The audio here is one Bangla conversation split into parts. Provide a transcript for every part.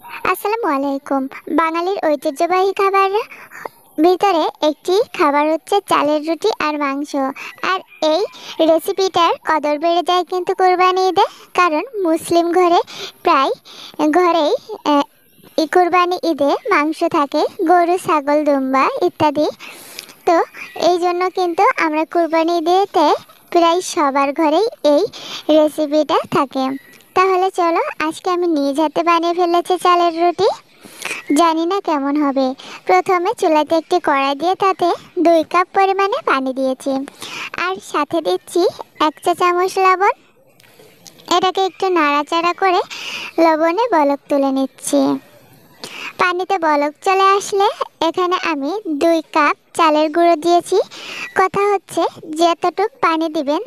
আসসালামু আলাইকুম। বাঙালির ঐতিহ্যবাহী খাবার ভিতরে একটি খাবার হচ্ছে চালের রুটি আর মাংস। আর এই রেসিপিটার কদর বেড়ে যায় কিন্তু কোরবানি ঈদে। কারণ মুসলিম ঘরে প্রায় ঘরেই আহ, এই কোরবানি ঈদে মাংস থাকে, গরু, ছাগল, দুম্বা ইত্যাদি। তো এই জন্য কিন্তু আমরা কোরবানি ঈদেতে প্রায় সবার ঘরেই এই রেসিপিটা থাকে। তাহলে চলো, আজকে আমি নিজ হাতে বানিয়ে ফেলেছি চালের রুটি। জানি না কেমন হবে। প্রথমে চুলাতে একটি কড়াই দিয়ে তাতে 2 কাপ পরিমাণে পানি দিয়েছি। আর সাথে দিচ্ছি 1 চা চামচ লবণ। এটাকে একটু নাড়াচাড়া করে লবণে বলক তুলে নিচ্ছি। পানিতে বলক চলে আসলে এখানে আমি 2 কাপ চালের গুঁড়ো দিয়েছি। কথা হচ্ছে যতটুক পানি দিবেন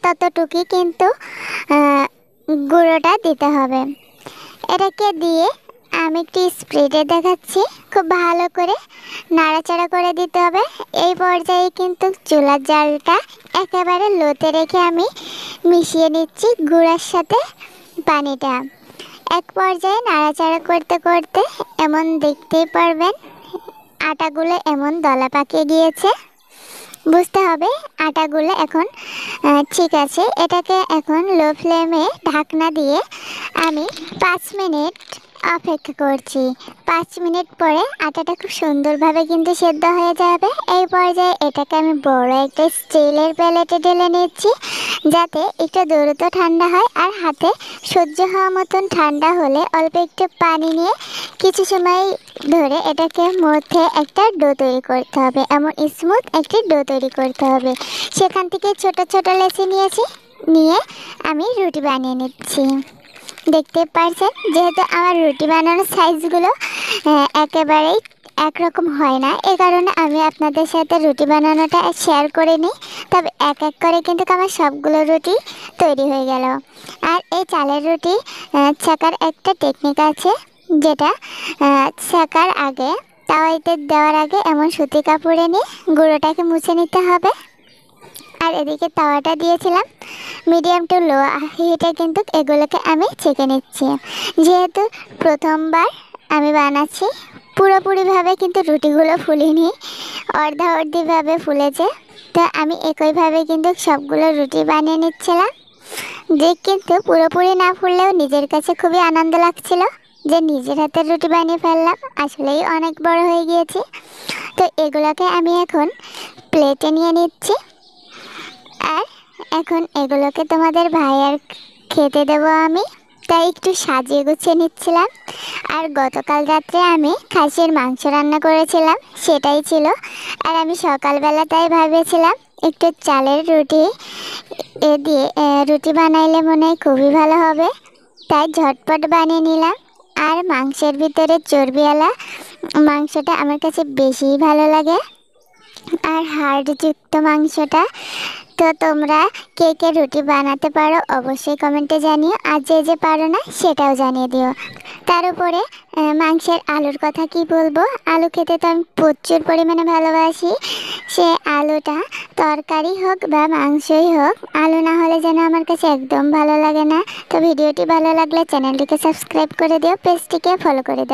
ততটুকুই কিন্তু আহ, গুঁড়োটা দিতে হবে। এটাকে দিয়ে আমি একটু স্প্রেডে দেখাচ্ছি, খুব ভালো করে নাড়াচাড়া করে দিতে হবে। এই পর্যায়ে কিন্তু চুলার জালটা একেবারে লোতে রেখে আমি মিশিয়ে নিচ্ছি গুঁড়ার সাথে পানিটা। এক পর্যায়ে নাড়াচাড়া করতে করতে এমন দেখতেই পারবেন আটাগুলো এমন দলা পাকিয়ে গিয়েছে। বুঝতে হবে আটাগুলো এখন ঠিক আছে। এটাকে এখন লো ফ্লেমে ঢাকনা দিয়ে আমি 5 মিনিট অপেক্ষা করছি। 5 মিনিট পরে আটাটা খুব সুন্দরভাবে কিন্তু সেদ্ধ হয়ে যাবে। এই পর্যায়ে এটাকে আমি বড় একটা স্টিলের প্লেটে ঢেলে নিচ্ছি, যাতে একটু দ্রুত ঠান্ডা হয়। আর হাতে সহ্য হওয়া মতন ঠান্ডা হলে অল্প একটু পানি নিয়ে কিছু সময় ধরে এটাকে মধ্যে একটা ডো তৈরি করতে হবে। এমন স্মুথ একটি ডো তৈরি করতে হবে। সেখান থেকে ছোট ছোট লেচি নিয়ে আমি রুটি বানিয়ে নিচ্ছি। দেখতে পাচ্ছেন যেহেতু আমার রুটি বানানোর সাইজগুলো একেবারেই একরকম হয় না, এ কারণে আমি আপনাদের সাথে রুটি বানানোটা শেয়ার করে নিই। তবে এক এক করে কিন্তু আমার সবগুলো রুটি তৈরি হয়ে গেল। আর এই চালের রুটি ছাকার একটা টেকনিক আছে, যেটা ছাকার আগে তাওয়াইতে দেওয়ার আগে এমন সুতি কাপড়ে নিয়ে গুঁড়োটাকে মুছে নিতে হবে। আর এদিকে তাওয়াটা দিয়েছিলাম মিডিয়াম টু লো হিটে, কিন্তু এগুলোকে আমি ছেঁকে নিচ্ছি। যেহেতু প্রথমবার আমি বানাচ্ছি, পুরোপুরিভাবে কিন্তু রুটিগুলো ফুলিনি, অর্ধভাবে ফুলেছে। তো আমি একইভাবে কিন্তু সবগুলো রুটি বানিয়ে নিচ্ছিলাম। যে কিন্তু পুরোপুরি না ফুললেও নিজের কাছে খুবই আনন্দ লাগছিল যে নিজের হাতের রুটি বানিয়ে ফেললাম। আসলেই অনেক বড় হয়ে গিয়েছি। তো এগুলোকে আমি এখন প্লেটে নিয়ে নিচ্ছি। আর এখন এগুলোকে তোমাদের ভাইয়ার খেতে দেবো আমি, তাই একটু সাজিয়ে গুছিয়ে নিচ্ছিলাম। আর গতকাল রাত্রে আমি খাসির মাংস রান্না করেছিলাম, সেটাই ছিল। আর আমি সকালবেলা তাই ভেবেছিলাম একটু চালের রুটি দিয়ে রুটি বানাইলে মনে হয় খুবই ভালো হবে, তাই ঝটপট বানিয়ে নিলাম। আর মাংসের ভিতরে চর্বিওয়ালা মাংসটা আমার কাছে বেশিই ভালো লাগে, আর হাড়যুক্ত মাংসটা। তো তোমরা কে কে রুটি বানাতে পারো অবশ্যই কমেন্টে জানিও, আর যে যে পারো না সেটাও জানিয়ে দিও। তার উপরে মাংসের আলুর কথা কি বলবো, আলু খেতে তো আমি প্রচুর পরিমাণে ভালোবাসি। সে আলুটা তরকারি হোক বা মাংসই হোক, আলু না হলে যেন আমার কাছে একদম ভালো লাগে না। তো ভিডিওটি ভালো লাগলে চ্যানেলটিকে সাবস্ক্রাইব করে দিও, পেজটিকে ফলো করে দাও।